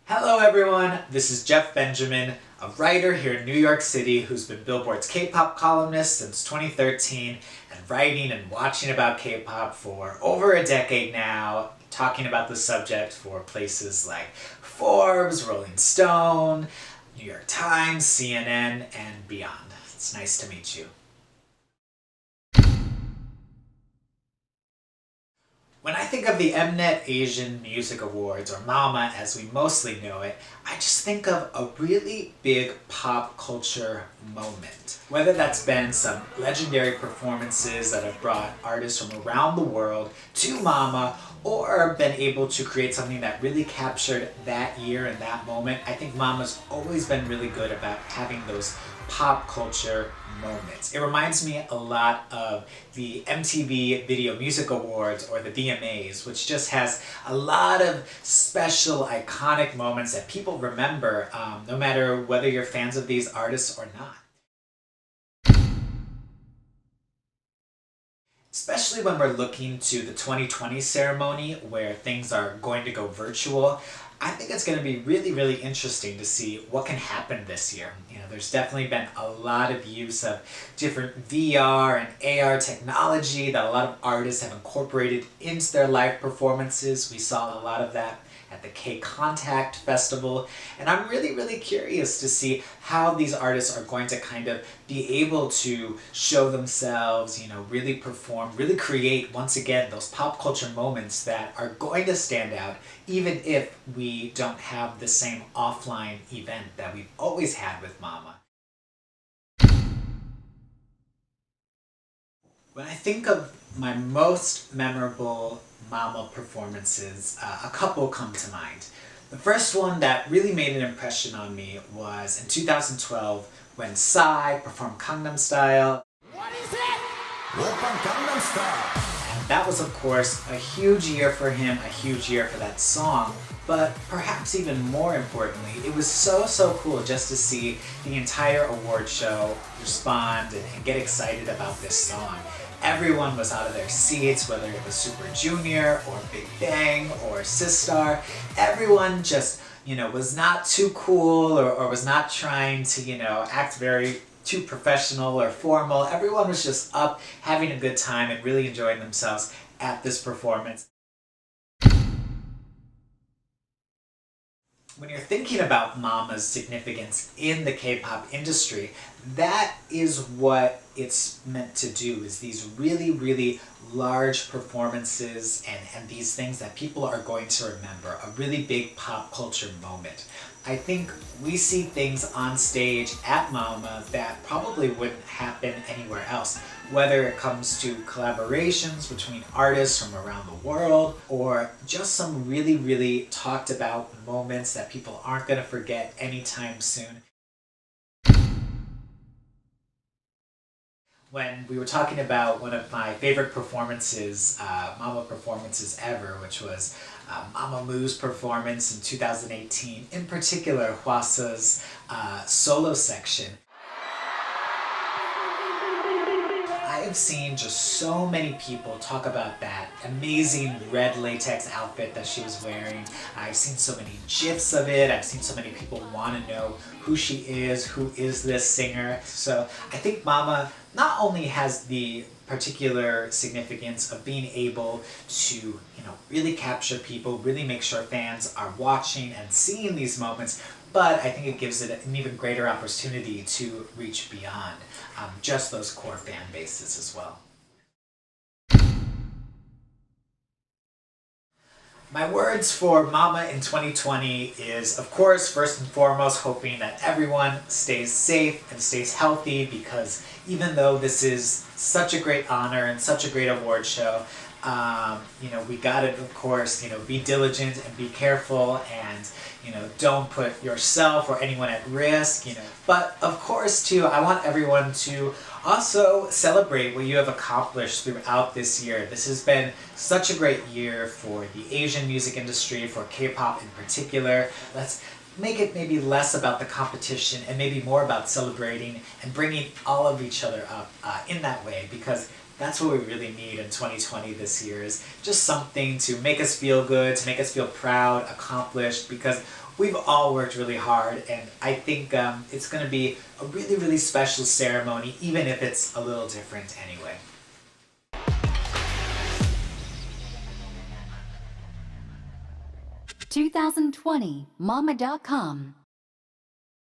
Hello everyone, this is Jeff Benjamin, a writer here in New York City who's been Billboard's K-pop columnist since 2013 and writing and watching about K-pop for over a decade now, talking about the subject for places like Forbes, Rolling Stone, New York Times, CNN, and beyond. It's nice to meet you. When I think of the Mnet Asian Music Awards, or MAMA as we mostly know it, I just think of a really big pop culture moment. Whether that's been some legendary performances that have brought artists from around the world to MAMA, or been able to create something that really captured that year and that moment, I think MAMA's always been really good about having those pop culture moments. It reminds me a lot of the MTV Video Music Awards or the VMAs, which just has a lot of special iconic moments that people remember, no matter whether you're fans of these artists or not. Especially when we're looking to the 2020 ceremony where things are going to go virtual, I think it's going to be really interesting to see what can happen this year. You know, there's definitely been a lot of use of different VR and AR technology that a lot of artists have incorporated into their live performances. We saw a lot of that at the K-Contact Festival, and I'm really curious to see how these artists are going to kind of be able to show themselves, you know, really perform, really create, once again, those pop culture moments that are going to stand out, even if we don't have the same offline event that we've always had with MAMA. When I think of my most memorable MAMA performances, a couple come to mind. The first one that really made an impression on me was in 2012 when Psy performed Gangnam Style. What is it? Oppa Gangnam Style! And that was, of course, a huge year for him, a huge year for that song. But perhaps even more importantly, it was so cool just to see the entire award show respond and get excited about this song. Everyone was out of their seats, whether it was Super Junior or Big Bang or Sistar. Everyone just, you know, was not too cool or was not trying to, you know, act very too professional or formal. Everyone was just up having a good time and really enjoying themselves at this performance. When you're thinking about MAMA's significance in the K-pop industry, that is what it's meant to do, is these really large performances and these things that people are going to remember, a really big pop culture moment. I think we see things on stage at MAMA that probably wouldn't happen anywhere else, whether it comes to collaborations between artists from around the world or just some really talked about moments that people aren't going to forget anytime soon. When we were talking about one of my favorite performances, MAMA performances ever, which was Mamamoo's performance in 2018, in particular Hwasa's solo section. I've seen just so many people talk about that amazing red latex outfit that she was wearing. I've seen so many GIFs of it. I've seen so many people want to know who she is, who is this singer. So I think MAMA not only has the particular significance of being able to, you know, really capture people, really make sure fans are watching and seeing these moments, but I think it gives it an even greater opportunity to reach beyond just those core fan bases as well. My words for MAMA in 2020 is, of course, first and foremost, hoping that everyone stays safe and stays healthy, because even though this is such a great honor and such a great award show, you know, we gotta, of course, you know, be diligent and be careful and, you know, don't put yourself or anyone at risk, you know. But of course, too, I want everyone to also celebrate what you have accomplished throughout this year. This has been such a great year for the Asian music industry, for K-pop in particular. Let's make it maybe less about the competition and maybe more about celebrating and bringing all of each other up in that way, because that's what we really need in 2020 this year, is just something to make us feel good, to make us feel proud, accomplished, because we've all worked really hard, and I think it's going to be a really, really special ceremony, even if it's a little different anyway. (2020) MAMA.com